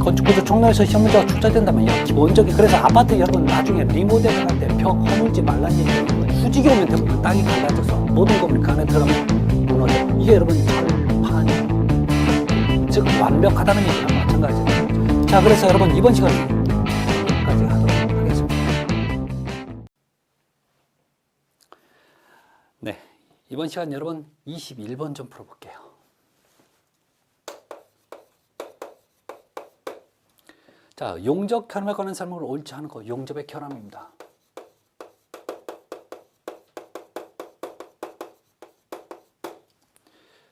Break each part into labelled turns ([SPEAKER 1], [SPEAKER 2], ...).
[SPEAKER 1] 건축구조 총론에서 시험 문제가 출제된다면요. 기본적인 그래서 아파트 여러분 나중에 리모델링 할 때 벽 허물지 말라는 얘기예요. 후지기 오면 대부분 땅이 갈라져서 모든 건물 그 안에 들어가면 무너져. 이게 여러분 철판이 즉 완벽하다는 얘기랑 마찬가지예요. 자, 그래서 여러분 이번 시간은 여기까지 하도록 하겠습니다. 네, 이번 시간 여러분 21번 좀 풀어볼게요. 자, 용접 결함에 관한 설명을 옳지 않은 거 용접의 결함입니다.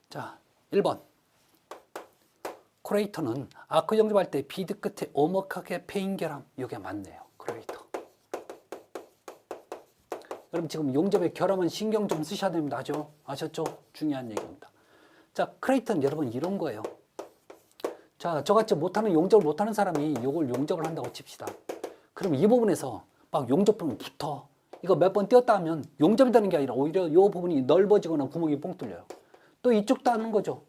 [SPEAKER 1] 자, 1번 크레이터는 아크 용접할 때 비드 끝에 오목하게 패인 결함. 이게 맞네요. 크레이터. 여러분 지금 용접의 결함은 신경 좀 쓰셔야 됩니다. 아셨죠? 중요한 얘기입니다. 자, 크레이터는 여러분 이런 거예요. 자, 저같이 못하는 용접을 못하는 사람이 이걸 용접을 한다고 칩시다. 그럼 이 부분에서 막 용접부분 붙어. 이거 몇 번 띄었다 하면 용접이 되는 게 아니라 오히려 이 부분이 넓어지거나 구멍이 뻥 뚫려요. 또 이쪽도 하는 거죠.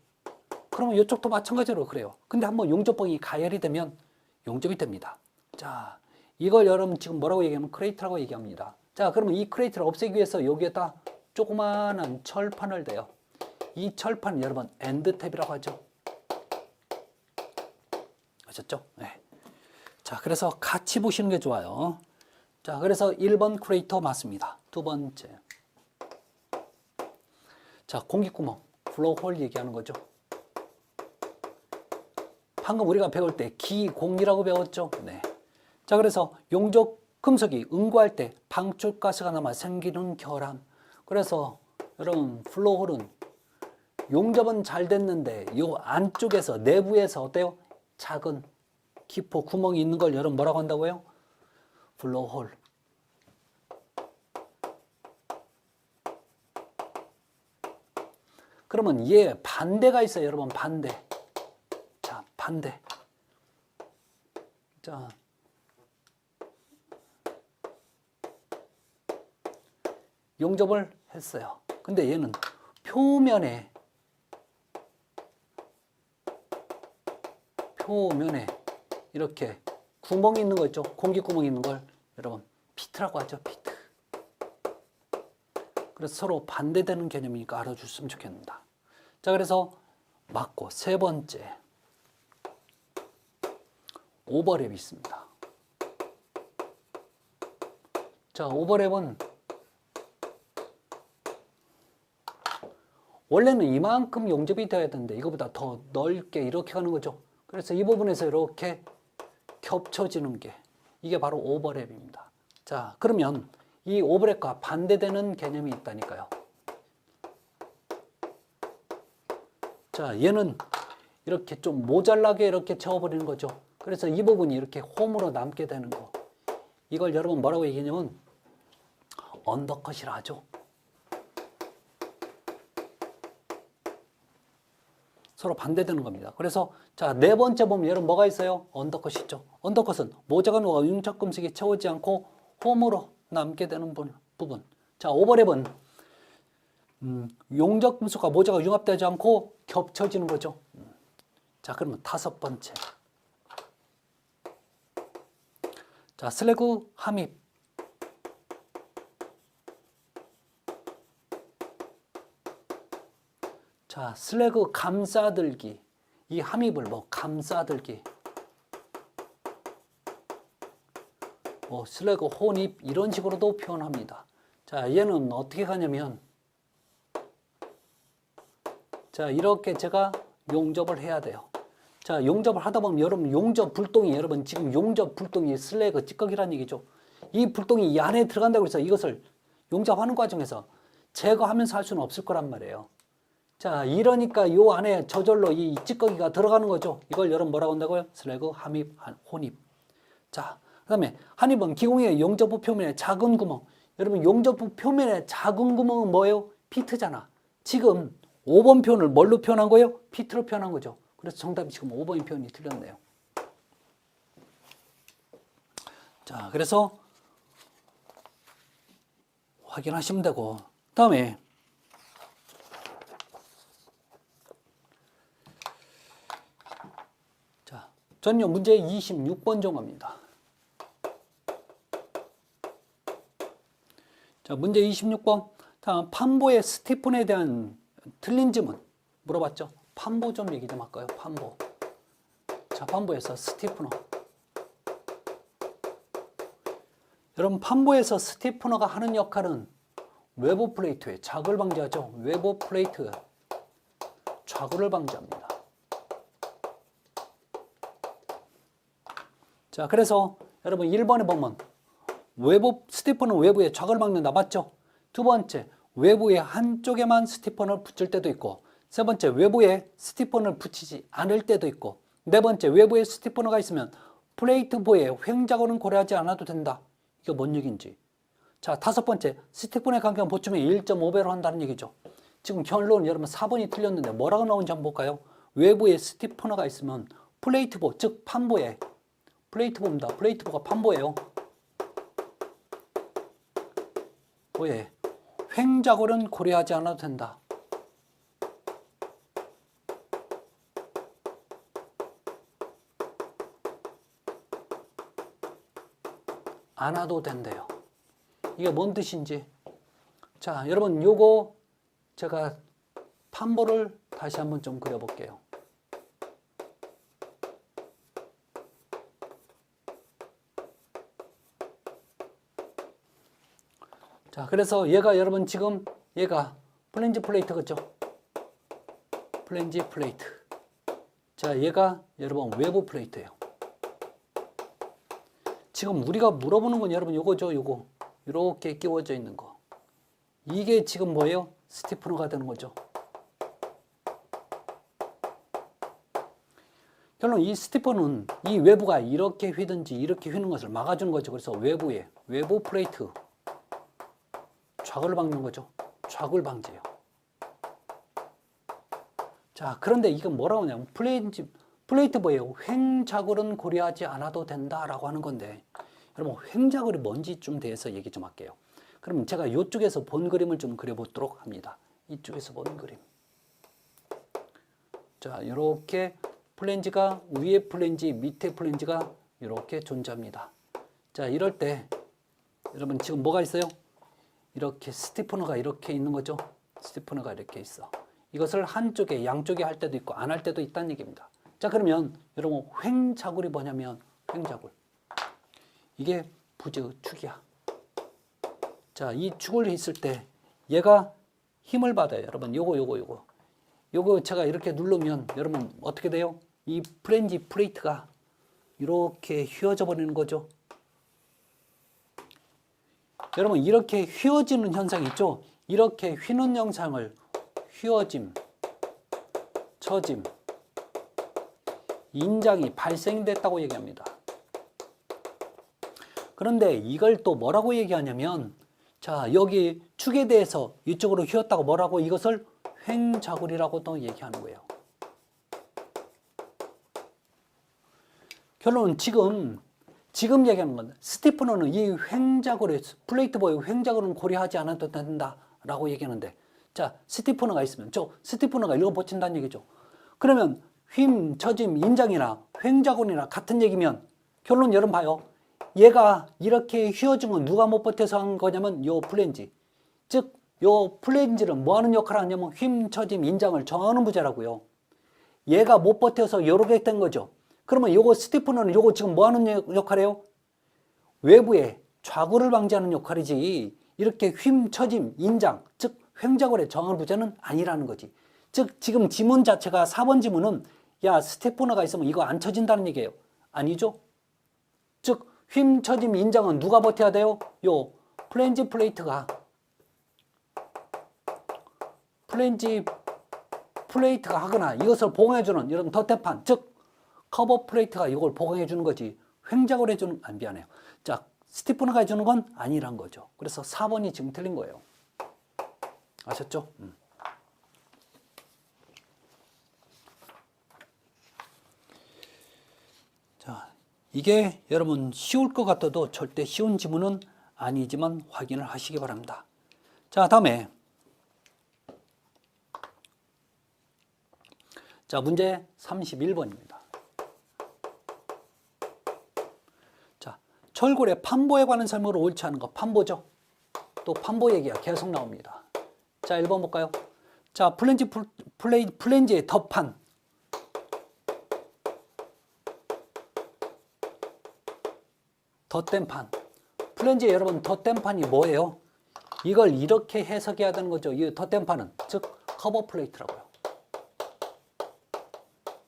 [SPEAKER 1] 그러면 이쪽도 마찬가지로 그래요. 근데 한번 용접봉이 가열이 되면 용접이 됩니다. 자, 이걸 여러분 지금 뭐라고 얘기하면 크레이터라고 얘기합니다. 자, 그러면 이 크레이터를 없애기 위해서 여기에다 조그마한 철판을 대요. 이 철판은 여러분 엔드탭이라고 하죠. 아셨죠? 네. 자, 그래서 같이 보시는 게 좋아요. 자, 그래서 1번 크레이터 맞습니다. 두 번째. 자, 공기구멍, 플로우홀 얘기하는 거죠. 방금 우리가 배울 때 기공이라고 배웠죠. 네. 자, 그래서 용접 금속이 응고할 때 방출가스가 남아 생기는 결함. 그래서 여러분 플로우홀은 용접은 잘 됐는데 이 안쪽에서 내부에서 어때요? 작은 기포 구멍이 있는 걸 여러분 뭐라고 한다고요? 플로우홀. 그러면 얘 반대가 있어요. 여러분 반대. 자, 반대. 자, 용접을 했어요. 근데 얘는 표면에 이렇게 구멍이 있는 거 있죠? 공기구멍이 있는 걸 여러분 피트라고 하죠. 피트. 그래서 서로 반대되는 개념이니까 알아주셨으면 좋겠습니다. 자, 그래서 맞고 세 번째 오버랩이 있습니다. 자, 오버랩은 원래는 이만큼 용접이 되어야 되는데 이거보다 더 넓게 이렇게 가는 거죠. 그래서 이 부분에서 이렇게 겹쳐지는 게 이게 바로 오버랩입니다. 자, 그러면 이 오버랩과 반대되는 개념이 있다니까요. 자, 얘는 이렇게 좀 모자라게 이렇게 채워버리는 거죠. 그래서 이 부분이 이렇게 홈으로 남게 되는 거. 이걸 여러분 뭐라고 얘기하냐면 언더컷이라 하죠. 서로 반대되는 겁니다. 그래서 자, 네 번째 보면 여러분 뭐가 있어요? 언더컷이 있죠. 언더컷은 모자가 녹아 용접 금속이 채우지 않고 홈으로 남게 되는 부분. 자, 오버랩은 용접 금속과 모자가 융합되지 않고 겹쳐지는 거죠. 자, 그러면 다섯 번째. 자, 슬래그 함입. 자, 슬래그 감싸들기. 이 함입을 뭐 감싸들기. 뭐 슬래그 혼입 이런 식으로도 표현합니다. 자, 얘는 어떻게 가냐면 자, 이렇게 제가 용접을 해야 돼요. 자, 용접을 하다 보면 여러분 용접 불똥이 여러분 지금 용접 불똥이 슬래그 찌꺼기라는 얘기죠. 이 불똥이 이 안에 들어간다고 해서 이것을 용접하는 과정에서 제거하면서 할 수는 없을 거란 말이에요. 자, 이러니까 요 안에 저절로 이 찌꺼기가 들어가는 거죠. 이걸 여러분 뭐라고 한다고요? 슬래그 함입, 혼입. 자, 그 다음에 한입은 기공의 용접부 표면에 작은 구멍. 여러분 용접부 표면에 작은 구멍은 뭐예요? 피트잖아. 지금 5번 표현을 뭘로 표현한 거예요? 피트로 표현한 거죠. 그래서 정답이 지금 5번의 표현이 틀렸네요. 자, 그래서 확인하시면 되고, 다음에 자, 전요 문제 26번 정합니다. 자, 문제 26번. 다음 판보의 스티픈에 대한 틀린 지문 물어봤죠. 판보 좀 얘기 좀 할까요? 판보. 자, 판보에서 스티프너. 여러분, 판보에서 스티프너가 하는 역할은 외부 플레이트의 자구를 방지하죠. 외부 플레이트 자구를 방지합니다. 자, 그래서 여러분 1번에 보면 외부 스티퍼는 외부에 자극을 막는다. 맞죠? 두 번째, 외부에 한쪽에만 스티퍼를 붙일 때도 있고, 세 번째, 외부에 스티퍼를 붙이지 않을 때도 있고, 네 번째, 외부에 스티퍼가 있으면 플레이트 보에 횡작업은 고려하지 않아도 된다. 이게 뭔 얘기인지. 자, 다섯 번째, 스티퍼의 간격은 보충에 1.5배로 한다는 얘기죠. 지금 결론은 여러분 4번이 틀렸는데 뭐라고 나오는지 한번 볼까요? 외부에 스티퍼가 있으면 플레이트보, 즉 판보에, 플레이트보입니다. 플레이트보가 판보예요. 보에 횡작업은 고려하지 않아도 된다. 않아도 된대요. 이게 뭔 뜻인지. 자, 여러분 요거 제가 판보를 다시 한번 좀 그려볼게요. 자, 그래서 얘가 여러분 지금 얘가 플랜지 플레이트 그죠? 플랜지 플레이트. 자, 얘가 여러분 외부 플레이트예요. 지금 우리가 물어보는 건 여러분 요거죠, 요거. 이렇게 끼워져 있는 거. 이게 지금 뭐예요? 스티프너가 되는 거죠. 결론 이 스티퍼는 이 외부가 이렇게 휘든지 이렇게 휘는 것을 막아주는 거죠. 그래서 외부에 외부 플레이트 좌굴을 막는 거죠. 좌굴 방지예요. 자, 그런데 이건 뭐라고 하냐면 플레이트 보예요. 횡좌굴은 고려하지 않아도 된다라고 하는 건데, 여러분 횡좌굴이 뭔지 좀 대해서 얘기 좀 할게요. 그럼 제가 이쪽에서 본 그림을 좀 그려보도록 합니다. 이쪽에서 본 그림. 자, 이렇게 플랜지가 위에 플랜지, 밑에 플랜지가 이렇게 존재합니다. 자, 이럴 때 여러분 지금 뭐가 있어요? 이렇게 스티프너가 이렇게 있는 거죠. 스티프너가 이렇게 있어. 이것을 한쪽에 양쪽에 할 때도 있고 안 할 때도 있다는 얘기입니다. 자, 그러면 여러분 횡자굴이 뭐냐면 횡자굴. 이게 부즈 축이야. 자, 이 축을 있을 때 얘가 힘을 받아요. 여러분 요거 제가 이렇게 누르면 여러분 어떻게 돼요? 이 플랜지 플레이트가 이렇게 휘어져 버리는 거죠. 여러분 이렇게 휘어지는 현상이 있죠. 이렇게 휘는 현상을 휘어짐, 처짐, 인장이 발생됐다고 얘기합니다. 그런데 이걸 또 뭐라고 얘기하냐면, 자, 여기 축에 대해서 이쪽으로 휘었다고 뭐라고 이것을 횡자굴이라고 또 얘기하는 거예요. 결론은 지금 얘기하는 건 스티프너는 이 횡자굴에 플레이트보의 횡자굴은 고려하지 않아도 된다라고 얘기하는데, 자, 스티프너가 있으면 저 스티프너가 이거 버틴다는 얘기죠. 그러면 휨, 처짐, 인장이나 횡자굴이나 같은 얘기면 결론 여러분 봐요. 얘가 이렇게 휘어진 건 누가 못 버텨서 한 거냐면 요 플랜지. 즉, 요 플랜지는 뭐 하는 역할을 하냐면 휨, 처짐, 인장을 정하는 부재라고요. 얘가 못 버텨서 이렇게 된 거죠. 그러면 요거 스티프너는 요거 지금 뭐 하는 역할이에요? 외부에 좌굴을 방지하는 역할이지 이렇게 휨, 처짐, 인장, 즉 횡자굴의 정하는 부재는 아니라는 거지. 즉 지금 지문 자체가 4번 지문은 야, 스티프너가 있으면 이거 안 쳐진다는 얘기예요. 아니죠? 즉 휨, 처짐, 인장은 누가 버텨야 돼요? 요 플랜지 플레이트가 하거나 이것을 보강해주는 이런 덧대판, 즉 커버 플레이트가 이걸 보강해주는 거지 횡작을 해주는, 미안해요. 자, 스티프너가 해주는 건 아니란 거죠. 그래서 4번이 지금 틀린 거예요. 아셨죠? 자, 이게 여러분 쉬울 것 같아도 절대 쉬운 지문은 아니지만 확인을 하시기 바랍니다. 자, 다음에 자, 문제 31번입니다. 철골의 판보에 관한 설명으로 옳지 않은 거 판보죠. 또 판보 얘기가 계속 나옵니다. 자, 1번 볼까요? 자, 플랜지의 덧판. 덧댄 판. 플랜지에 여러분 덧댄 판이 뭐예요? 이걸 이렇게 해석해야 되는 거죠. 이 덧댄 판은 즉 커버 플레이트라고요.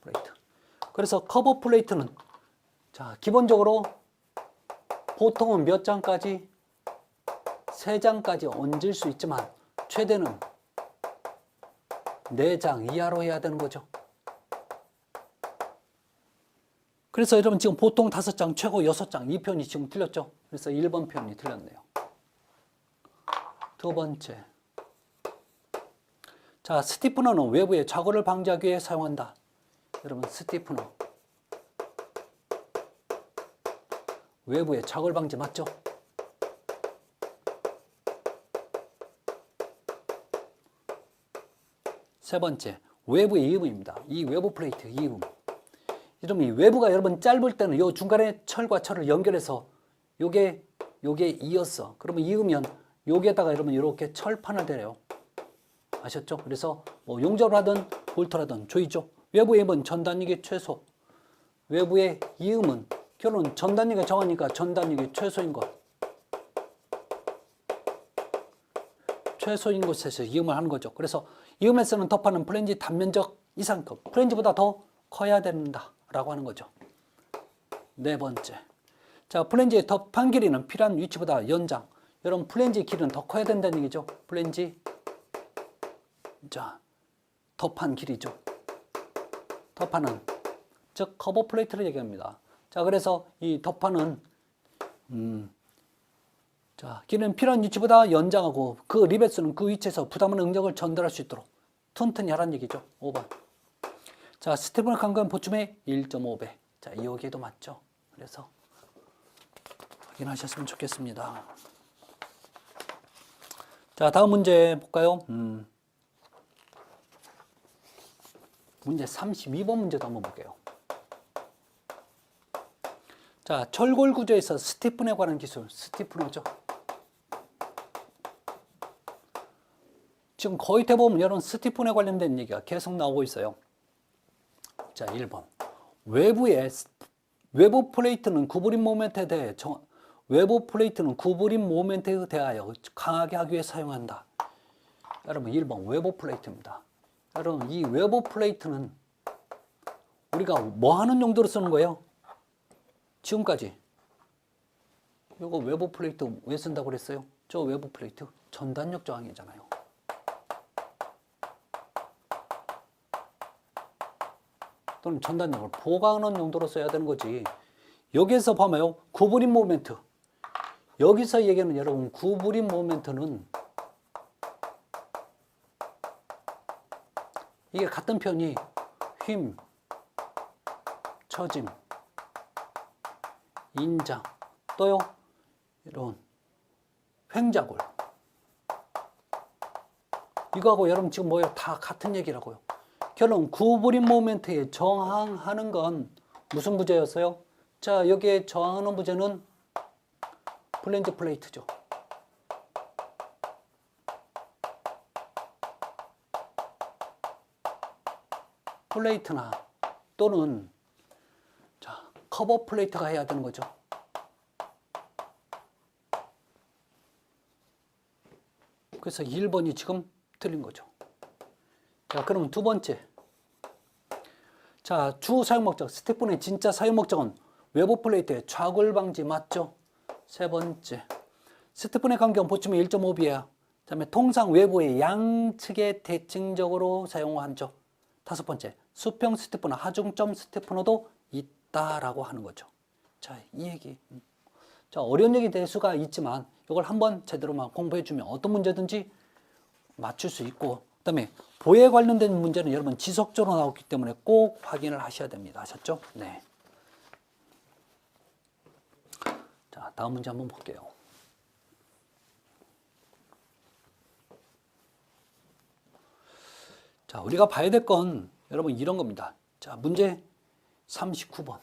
[SPEAKER 1] 플레이트. 그래서 커버 플레이트는 자, 기본적으로 보통은 몇 장까지? 3장까지 얹을 수 있지만 최대는 4장 이하로 해야 되는 거죠. 그래서 여러분 지금 보통 5장, 최고 6장 이 표현이 지금 틀렸죠. 그래서 1번 표현이 틀렸네요. 두 번째. 자, 스티프너는 외부의 좌골을 방지하기 위해 사용한다. 여러분 스티프너. 외부의 좌골 방지 맞죠? 세 번째, 외부의 이음입니다. 이 외부 플레이트 이음. 이러면 외부가 여러분 짧을 때는 요 중간에 철과 철을 연결해서 요게 이었어. 그러면 이으면 여기에다가 여러분 이렇게 철판을 대요. 아셨죠? 그래서 뭐 용접을 하든 볼트를 하든 조이죠. 외부의 이음은 전단력이 최소. 외부의 이음은 결론 전단력이 정하니까 전단력이 최소인 것. 최소인 곳에서 이음을 하는 거죠. 그래서 이음에서는 덧판은 플랜지 단면적 이상급. 플랜지보다 더 커야 된다. 라고 하는 거죠. 네 번째. 자, 플랜지의 덧판 길이는 필요한 위치보다 연장. 여러분, 플랜지 길이는 더 커야 된다는 얘기죠. 플랜지. 자, 덧판 길이죠. 덧판은, 즉, 커버 플레이트를 얘기합니다. 자, 그래서 이 덧판은, 자, 길이는 필요한 위치보다 연장하고 그 리벳수는 그 위치에서 부담하는 응력을 전달할 수 있도록 튼튼히 하라는 얘기죠. 5번. 자, 스티븐 강건 보충의 1.5배. 자, 여기에도 맞죠. 그래서 확인하셨으면 좋겠습니다. 자, 다음 문제 볼까요? 문제 32번 문제도 한번 볼게요. 자, 철골 구조에서 스티픈에 관한 기술, 스티프너죠. 지금 거의 대부분 여러분 스티픈에 관련된 얘기가 계속 나오고 있어요. 자, 1번. 외부 플레이트는 구부림 모멘트에 대해 외부 플레이트는 구부림 모멘트에 대하여 강하게 하기 위해 사용한다. 여러분 1번 외부 플레이트입니다. 여러분 이 외부 플레이트는 우리가 뭐 하는 용도로 쓰는 거예요? 지금까지 이거 외부 플레이트 왜 쓴다고 그랬어요? 저 외부 플레이트 전단력 저항이잖아요. 또는 전단력을 보강하는 용도로 써야 되는 거지. 여기에서 보면요, 구부림 모멘트. 여기서 얘기하는 여러분 구부림 모멘트는 이게 같은 편이 힘, 처짐, 인장, 또요 이런 횡자골. 이거하고 여러분 지금 뭐예요? 다 같은 얘기라고요. 결론 구부림 모멘트에 저항하는 건 무슨 부재였어요? 자, 여기에 저항하는 부재는 플랜지 플레이트죠. 플레이트나 또는 자, 커버 플레이트가 해야 되는 거죠. 그래서 1번이 지금 틀린 거죠. 자, 그럼 두 번째. 자, 주 사용 목적, 스티픈의 진짜 사용 목적은 외부 플레이트의 좌골 방지 맞죠? 세 번째. 스티픈의 간격은 보충의 1.5B야. 그다음에 통상 외부의 양측에 대칭적으로 사용하죠. 다섯 번째. 수평 스티프너, 하중점 스티프너도 있다라고 하는 거죠. 자, 이 얘기. 자, 어려운 얘기 될 수가 있지만 이걸 한번 제대로만 공부해 주면 어떤 문제든지 맞출 수 있고, 그다음에 보에 관련된 문제는 여러분 지속적으로 나오기 때문에 꼭 확인을 하셔야 됩니다. 아셨죠? 네. 자, 다음 문제 한번 볼게요. 자, 우리가 봐야 될 건 여러분 이런 겁니다. 자, 문제 39번.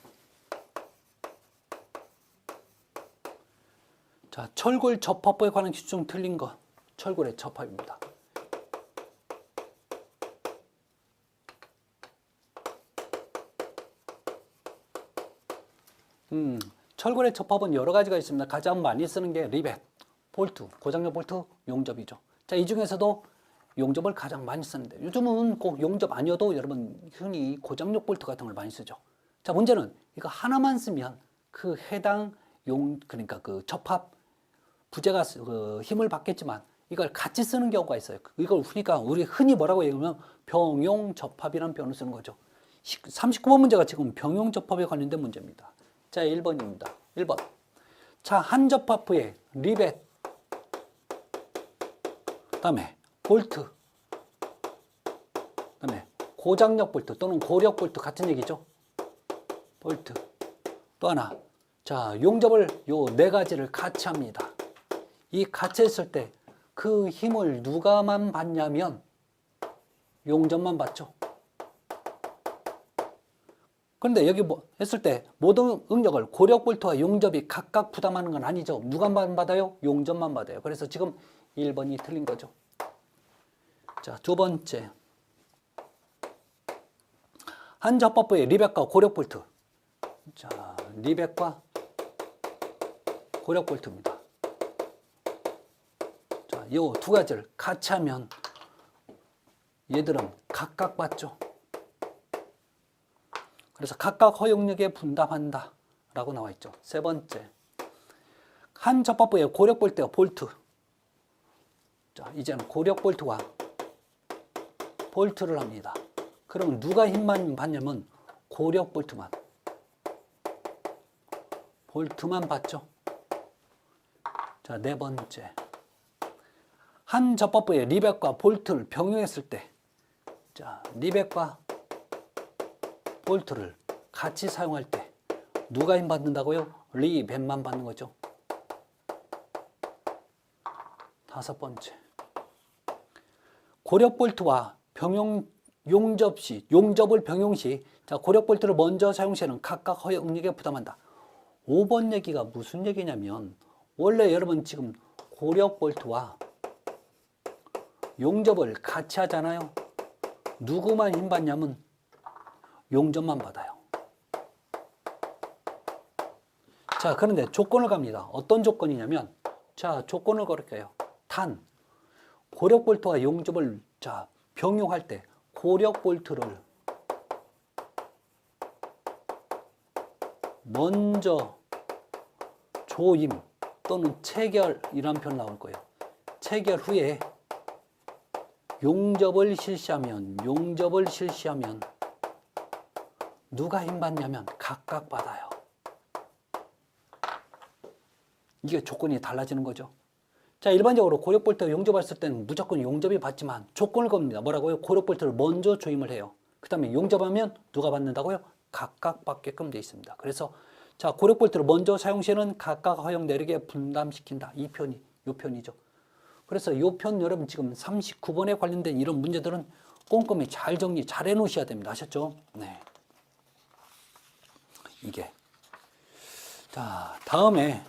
[SPEAKER 1] 자, 철골 접합부에 관한 기술 중 틀린 거. 철골의 접합입니다. 철골의 접합은 여러 가지가 있습니다. 가장 많이 쓰는 게 리벳, 볼트, 고장력 볼트, 용접이죠. 자, 이 중에서도 용접을 가장 많이 쓰는데 요즘은 꼭 용접 아니어도 여러분 흔히 고장력 볼트 같은 걸 많이 쓰죠. 자, 문제는 이거 하나만 쓰면 그 해당 그러니까 그 접합 부재가 그 힘을 받겠지만 이걸 같이 쓰는 경우가 있어요. 이걸 그러니까 우리 흔히 뭐라고 얘기하면 병용 접합이라는 표현을 쓰는 거죠. 39번 문제가 지금 병용 접합에 관련된 문제입니다. 자, 1번입니다. 1번. 자, 한 접합부에 리벳, 그다음에 볼트, 그다음에 고장력 볼트 또는 고력 볼트 같은 얘기죠. 볼트. 또 하나. 자, 용접을 요 네 가지를 같이 합니다. 이 같이 했을 때 그 힘을 누가만 받냐면 용접만 받죠. 그런데 여기 뭐 했을 때 모든 응력을 고력 볼트와 용접이 각각 부담하는 건 아니죠. 누가만 받아요? 용접만 받아요. 그래서 지금 1번이 틀린 거죠. 자, 두 번째. 한 접합부에 리벳과 고력 볼트. 자, 리벳과 고력 볼트입니다. 자, 이 두 가지를 같이 하면 얘들은 각각 받죠. 그래서 각각 허용력에 분담한다 라고 나와 있죠. 세 번째. 한 접합부에 고력 볼트와 볼트. 자, 이제는 고력 볼트와 볼트를 합니다. 그러면 누가 힘만 받냐면 고력 볼트만. 볼트만 받죠. 자, 네 번째. 한 접합부에 리벳과 볼트를 병용했을 때, 자, 리벳과 볼트를 같이 사용할 때 누가 힘 받는다고요? 리벳만 받는 거죠. 다섯 번째. 고력 볼트와 용접을 병용 시, 자, 고력 볼트를 먼저 사용 시에는 각각 허용력에 부담한다. 5번 얘기가 무슨 얘기냐면 원래 여러분 지금 고력 볼트와 용접을 같이 하잖아요. 누구만 힘 받냐면 용접만 받아요. 자, 그런데 조건을 갑니다. 어떤 조건이냐면, 자, 조건을 걸을게요. 단, 고력 볼트와 용접을 자, 병용할 때 고력 볼트를 먼저 조임 또는 체결이라는 표현 나올 거예요. 체결 후에 용접을 실시하면 누가 힘 받냐면 각각 받아요. 이게 조건이 달라지는 거죠. 자, 일반적으로 고력 볼트와 용접했을 때는 무조건 용접이 받지만 조건을 겁니다. 뭐라고요? 고력 볼트를 먼저 조임을 해요. 그 다음에 용접하면 누가 받는다고요? 각각 받게끔 되어 있습니다. 그래서 자, 고력 볼트를 먼저 사용 시에는 각각 허용 내력에 분담시킨다. 이 편이죠. 그래서 이 편 여러분 지금 39번에 관련된 이런 문제들은 꼼꼼히 잘 정리 잘 해놓으셔야 됩니다. 아셨죠? 네. 이게. 자, 다음에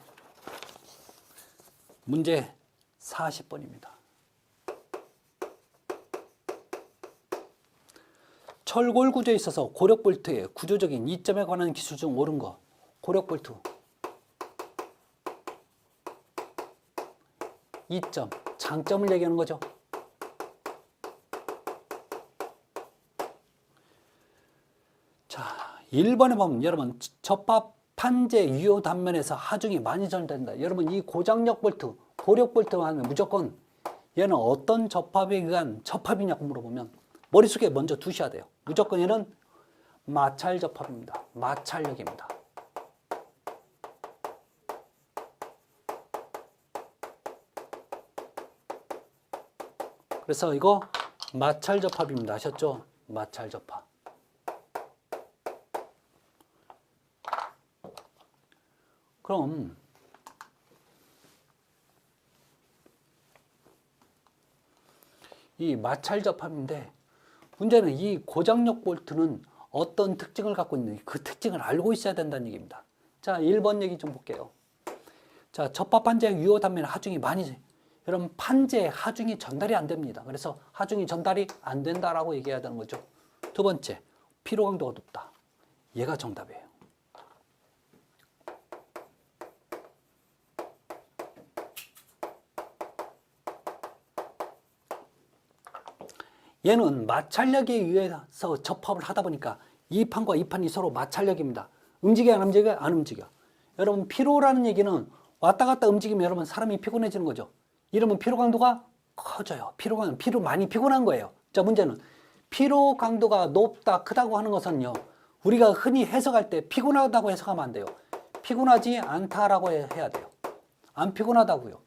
[SPEAKER 1] 문제 40번입니다. 철골 구조에 있어서 고력 볼트의 구조적인 이점에 관한 기술 중 옳은 거. 고력 볼트. 이점, 장점을 얘기하는 거죠. 자, 1번에 보면 여러분 접합 판재 유효 단면에서 하중이 많이 전달된다. 여러분 이 고장력 볼트, 고력 볼트만 하면 무조건 얘는 어떤 접합에 의한 접합이냐고 물어보면 머릿속에 먼저 두셔야 돼요. 무조건 얘는 마찰 접합입니다. 마찰력입니다. 그래서 이거 마찰 접합입니다. 아셨죠? 마찰 접합. 그럼 이 마찰 접합인데 문제는 이 고장력 볼트는 어떤 특징을 갖고 있는지 그 특징을 알고 있어야 된다는 얘기입니다. 자, 1번 얘기 좀 볼게요. 자, 접합판재 유효 단면 하중이 많이, 여러분 판재 하중이 전달이 안 됩니다. 그래서 하중이 전달이 안 된다라고 얘기해야 되는 거죠. 두 번째, 피로 강도가 높다. 얘가 정답이에요. 얘는 마찰력에 의해서 접합을 하다 보니까 이 판과 이 판이 서로 마찰력입니다. 움직여 안 움직여? 안 움직여. 여러분 피로라는 얘기는 왔다 갔다 움직이면 여러분 사람이 피곤해지는 거죠. 이러면 피로 강도가 커져요. 피로 많이 피곤한 거예요. 자, 문제는 피로 강도가 높다 크다고 하는 것은요, 우리가 흔히 해석할 때 피곤하다고 해석하면 안 돼요. 피곤하지 않다라고 해야 돼요. 안 피곤하다고요.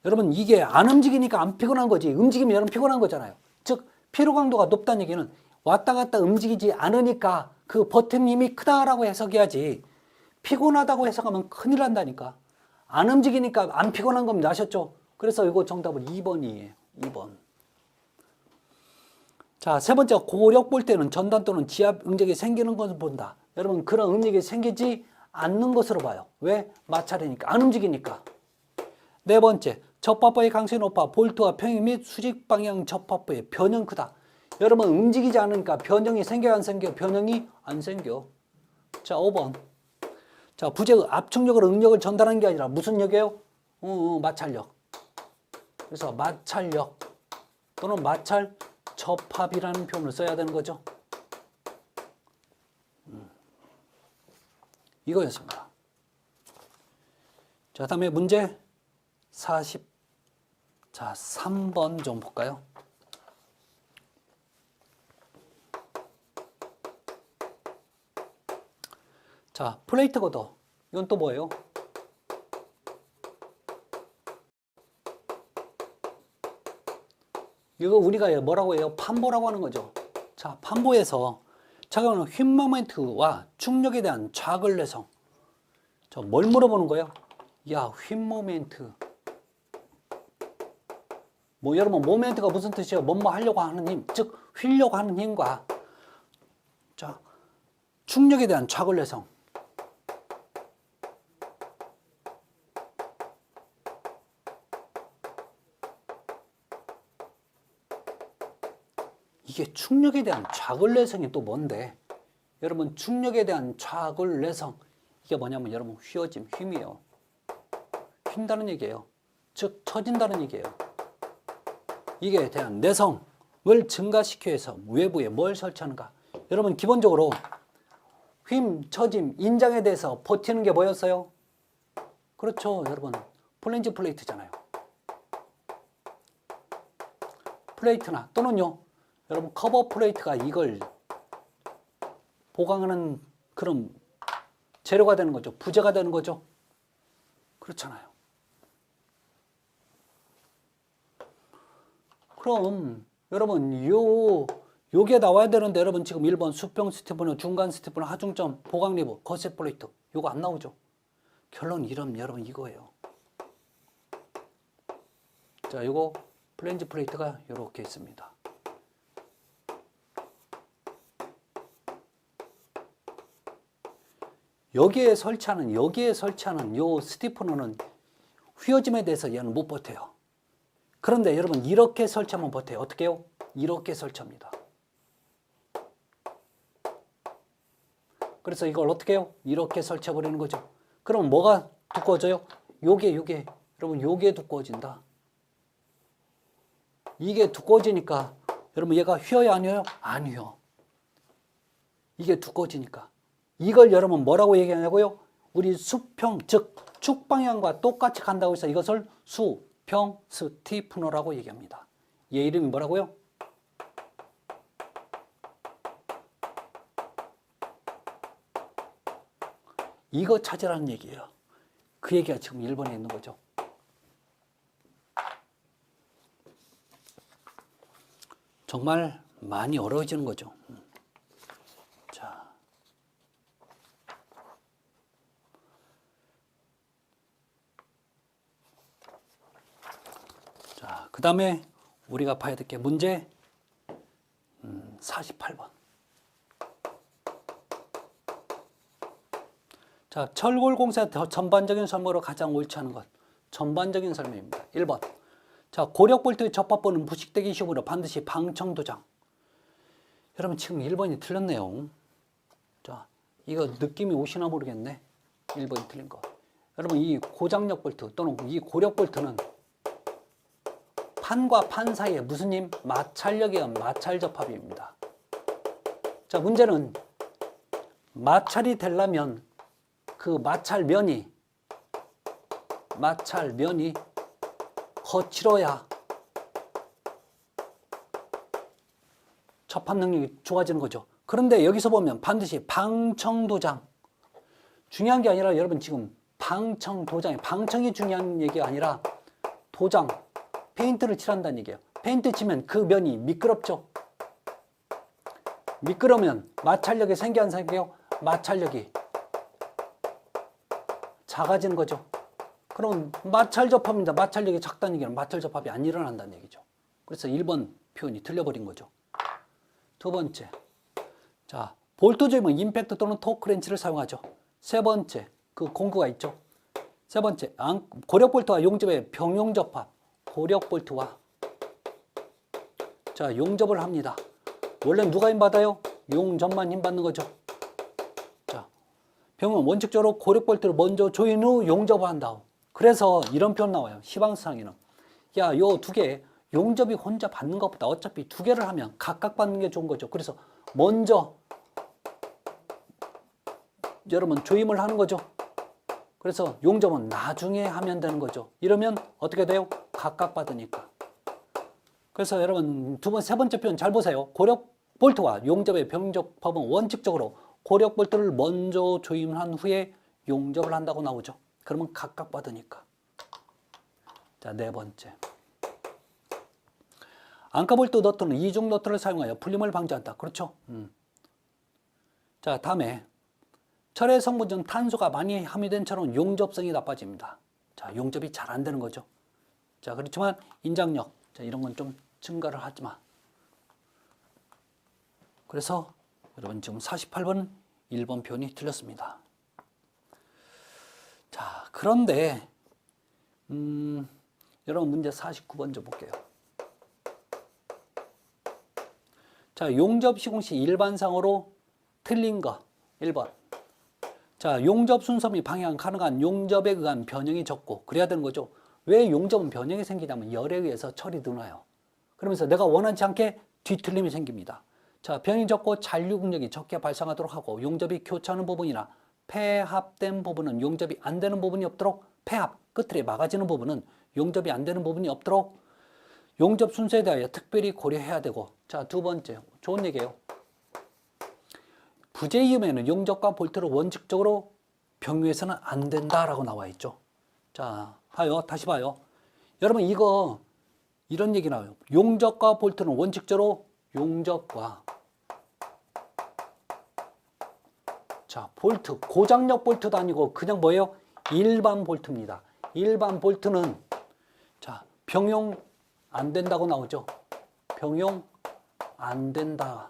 [SPEAKER 1] 여러분 이게 안 움직이니까 안 피곤한 거지, 움직이면 여러분 피곤한 거잖아요. 즉 피로 강도가 높다는 얘기는 왔다 갔다 움직이지 않으니까 그 버튼 힘이 크다라고 해석해야지, 피곤하다고 해석하면 큰일 난다니까. 안 움직이니까 안 피곤한 겁니다. 아셨죠? 그래서 이거 정답은 2번이에요. 2번. 자, 세 번째, 고력 볼 때는 전단 또는 지압 응적이 생기는 것을 본다. 여러분 그런 응적이 생기지 않는 것으로 봐요. 왜? 마찰이니까, 안 움직이니까. 네 번째, 접합부의 강수이 높아 볼트와 평형 및 수직 방향 접합부의 변형 크다. 여러분 움직이지 않으니까 변형이 생겨요, 안 생겨요? 변형이 안 생겨. 자, 5번. 자, 부재 압축력으로 응력을 전달하는 게 아니라 무슨 lực이에요? 마찰력. 그래서 마찰력 또는 마찰 접합이라는 표현을 써야 되는 거죠. 이거였습니다. 자, 다음에 문제 40. 자, 3번 좀 볼까요? 자, 플레이트 거더. 이건 또 뭐예요? 이거 우리가 뭐라고 해요? 판보라고 하는 거죠. 자, 판보에서 잠깐만 휨 모멘트와 충력에 대한 좌근례성. 저 뭘 물어보는 거예요? 야, 휨 모멘트. 뭐 여러분 모멘트가 무슨 뜻이에요? 뭐뭐 하려고 하는 힘, 즉 휘려고 하는 힘과 자, 충력에 대한 좌근례성. 이게 충력에 대한 좌근례성이 또 뭔데? 여러분 충력에 대한 좌근례성, 이게 뭐냐면 여러분 휘어짐, 힘이에요. 휨다는 얘기예요. 즉 처진다는 얘기예요. 이게 대한 내성을 증가시키기 위해서 외부에 뭘 설치하는가? 여러분 기본적으로 휨, 처짐, 인장에 대해서 버티는 게 뭐였어요? 그렇죠, 여러분 플랜지 플레이트잖아요. 플레이트나 또는요, 여러분 커버 플레이트가 이걸 보강하는 그런 재료가 되는 거죠. 부재가 되는 거죠. 그렇잖아요. 그럼 여러분 요게 나와야 되는데 여러분 지금 1번 수평 스티프너, 중간 스티프너, 하중점, 보강 리브, 거셋 플레이트 요거 안 나오죠. 결론 이름 여러분 이거예요. 자, 요거 플랜지 플레이트가 요렇게 있습니다. 여기에 설치하는 요 스티프너는 휘어짐에 대해서 얘는 못 버텨요. 그런데 여러분 이렇게 설치하면 버텨요. 어떻게 해요? 이렇게 설치합니다. 그래서 이걸 어떻게 해요? 이렇게 설치해 버리는 거죠. 그럼 뭐가 두꺼워져요? 요게 여러분 요게 두꺼워진다. 이게 두꺼워지니까 여러분 얘가 휘어요, 안 휘어요? 안 휘어. 이게 두꺼워지니까. 이걸 여러분 뭐라고 얘기하냐고요? 우리 수평, 즉 축방향과 똑같이 간다고 해서 이것을 수평 스티프너라고 얘기합니다. 얘 이름이 뭐라고요? 이거 찾으라는 얘기예요. 그 얘기가 지금 1번에 있는 거죠. 정말 많이 어려워지는 거죠. 자, 그 다음에 우리가 봐야 될 게 문제 48번. 자, 철골공사의 전반적인 설명으로 가장 옳지 않은 것. 전반적인 설명입니다. 1번. 자, 고력볼트의 접합부는 부식되기 쉬우므로 반드시 방청도장. 여러분 지금 1번이 틀렸네요. 자, 이거 느낌이 오시나 모르겠네. 1번이 틀린 거. 여러분 이 고장력 볼트 또는 이 고력 볼트는 판과 판 사이에 무슨 힘? 마찰력에 의한 마찰 접합입니다. 자, 문제는 마찰이 되려면 그 마찰면이 거칠어야 접합 능력이 좋아지는 거죠. 그런데 여기서 보면 반드시 방청도장. 중요한 게 아니라 여러분 지금 방청이 중요한 얘기가 아니라 도장, 페인트를 칠한다는 얘기예요. 페인트 치면 그 면이 미끄럽죠. 미끄러우면 마찰력이 생겨 안 생겨요? 마찰력이 작아지는 거죠. 그럼 마찰 접합입니다. 마찰력이 작다는 얘기는 마찰 접합이 안 일어난다는 얘기죠. 그래서 1번 표현이 틀려버린 거죠. 두 번째, 자, 볼트 조임은 임팩트 또는 토크 렌치를 사용하죠. 세 번째, 그 공구가 있죠. 세 번째, 고력 볼트와 용접의 병용 접합. 고력 볼트와 자, 용접을 합니다. 원래 누가 힘 받아요? 용접만 힘 받는 거죠. 자, 병은 원칙적으로 고력 볼트를 먼저 조인 후 용접을 한다. 그래서 이런 표현 나와요. 시방상에는 야, 요 두 개 용접이 혼자 받는 것보다 어차피 두 개를 하면 각각 받는 게 좋은 거죠. 그래서 먼저 여러분 조임을 하는 거죠. 그래서 용접은 나중에 하면 되는 거죠. 이러면 어떻게 돼요? 각각 받으니까. 그래서 여러분 세 번째 표현 잘 보세요. 고력 볼트와 용접의 병접합은 원칙적으로 고력 볼트를 먼저 조임한 후에 용접을 한다고 나오죠. 그러면 각각 받으니까. 자, 네 번째. 앙카볼트 너트는 이중 너트를 사용하여 풀림을 방지한다. 그렇죠? 자, 다음에 철의 성분 중 탄소가 많이 함유된 철은 용접성이 나빠집니다. 자, 용접이 잘 안 되는 거죠. 자, 그렇지만 인장력, 자, 이런 건 좀 증가를 하지만. 그래서 여러분 지금 48번 1번 표현이 틀렸습니다. 자, 그런데 여러분 문제 49번 좀 볼게요. 자, 용접 시공 시 일반상으로 틀린 거 1번. 자, 용접 순서 및 방향 가능한 용접에 의한 변형이 적고 그래야 되는 거죠. 왜 용접은 변형이 생기냐면 열에 의해서 철이 늘어나요. 그러면서 내가 원하지 않게 뒤틀림이 생깁니다. 자, 변형이 적고 잔류 능력이 적게 발생하도록 하고 용접이 교차하는 부분이나 폐합된 부분은 용접이 안 되는 부분이 없도록 폐합, 끝에 막아지는 부분은 용접이 안 되는 부분이 없도록 용접 순서에 대하여 특별히 고려해야 되고. 자, 두 번째, 좋은 얘기예요. 부재이음에는 용접과 볼트를 원칙적으로 병유해서는 안 된다라고 나와 있죠. 자, 다시 봐요. 여러분 이거 이런 얘기 나와요. 용접과 볼트는 원칙적으로 용접과 자, 볼트, 고장력 볼트도 아니고 그냥 뭐예요? 일반 볼트입니다. 일반 볼트는 자, 병용 안 된다고 나오죠. 병용 안 된다.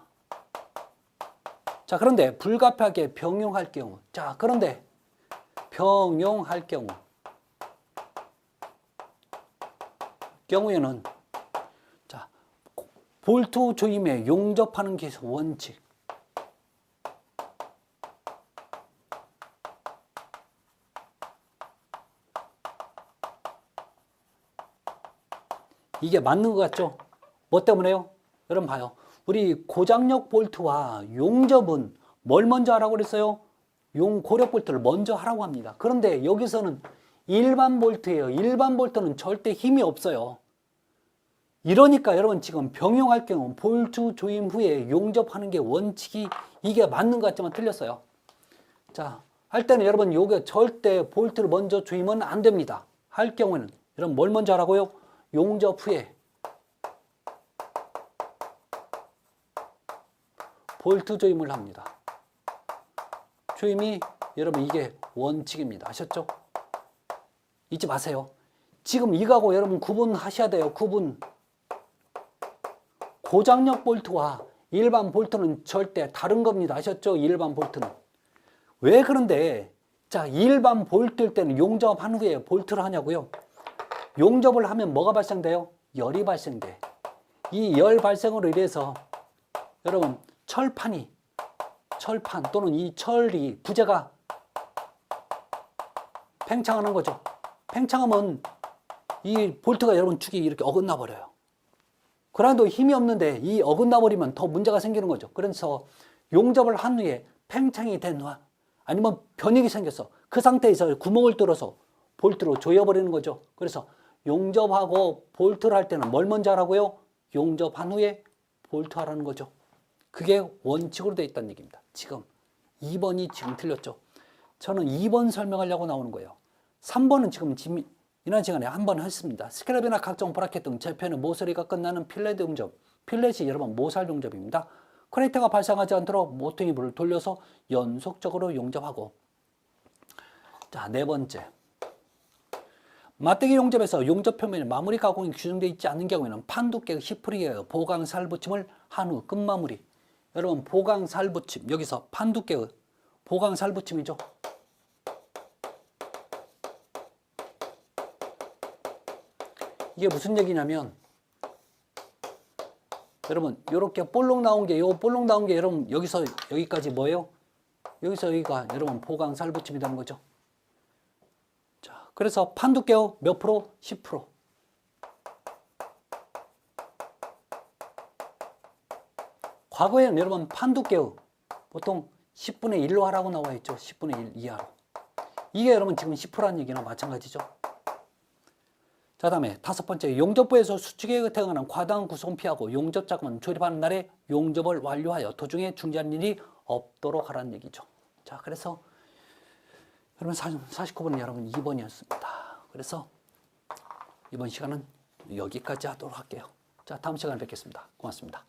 [SPEAKER 1] 자, 그런데 불가피하게 병용할 경우. 자, 그런데 병용할 경우에는 자, 볼트 조임에 용접하는 게 원칙. 이게 맞는 것 같죠? 뭐 때문에요? 여러분 봐요. 우리 고장력 볼트와 용접은 뭘 먼저 하라고 그랬어요? 고력 볼트를 먼저 하라고 합니다. 그런데 여기서는 일반 볼트예요. 일반 볼트는 절대 힘이 없어요. 이러니까 여러분 지금 병용할 경우 볼트 조임 후에 용접하는 게 원칙이 이게 맞는 것 같지만 틀렸어요. 자, 할 때는 여러분 요게 절대 볼트를 먼저 조임은 안 됩니다. 할 경우에는 여러분 뭘 먼저 하라고요? 용접 후에 볼트 조임을 합니다. 조임이 여러분 이게 원칙입니다. 아셨죠? 잊지 마세요. 지금 이거하고 여러분 구분하셔야 돼요. 구분. 고장력 볼트와 일반 볼트는 절대 다른 겁니다. 아셨죠? 일반 볼트는. 왜 그런데 자, 일반 볼트일 때는 용접한 후에 볼트를 하냐고요? 용접을 하면 뭐가 발생돼요? 열이 발생돼. 이 열 발생으로 인해서 여러분 철판 또는 이 철이 부재가 팽창하는 거죠. 팽창하면 이 볼트가 여러분 축이 이렇게 어긋나 버려요. 그래도 힘이 없는데 이 어긋나 버리면 더 문제가 생기는 거죠. 그래서 용접을 한 후에 팽창이 된 후 아니면 변익이 생겼어. 그 상태에서 구멍을 뚫어서 볼트로 조여버리는 거죠. 그래서 용접하고 볼트를 할 때는 뭘 먼저 하라고요? 용접한 후에 볼트 하라는 거죠. 그게 원칙으로 되어 있다는 얘기입니다. 지금 2번이 지금 틀렸죠. 저는 2번 설명하려고 나오는 거예요. 3번은 지금 지난 시간에 한 번 했습니다. 스크랩이나 각종 브라켓 등 재편의 모서리가 끝나는 필렛 용접. 필렛이 여러분 모살 용접입니다. 커넥터가 발생하지 않도록 모퉁이 불을 돌려서 연속적으로 용접하고. 자, 네 번째. 맞대기 용접에서 용접 표면에 마무리 가공이 규정되어 있지 않는 경우에는 판 두께의 10%의 보강살 붙임을 한 후 끝마무리. 여러분 보강살 붙임, 여기서 판 두께의 보강살 붙임이죠. 이게 무슨 얘기냐면 여러분 이렇게 볼록 나온 게 여러분 여기서 여기까지 뭐예요? 여기서 여기가 여러분 보강살 붙임이라는 거죠. 자, 그래서 판 두께의 몇 프로? 10%. 과거에는 여러분 판 두께의 보통 10분의 1로 하라고 나와 있죠. 10분의 1 이하로. 이게 여러분 지금 10%라는 얘기나 마찬가지죠. 자, 다음에 다섯 번째, 용접부에서 수축에 의탁하는 과다한 구성 피하고 용접 작업은 조립하는 날에 용접을 완료하여 도중에 중지하는 일이 없도록 하라는 얘기죠. 자, 그래서 여러분 49번은 여러분 2번이었습니다. 그래서 이번 시간은 여기까지 하도록 할게요. 자, 다음 시간에 뵙겠습니다. 고맙습니다.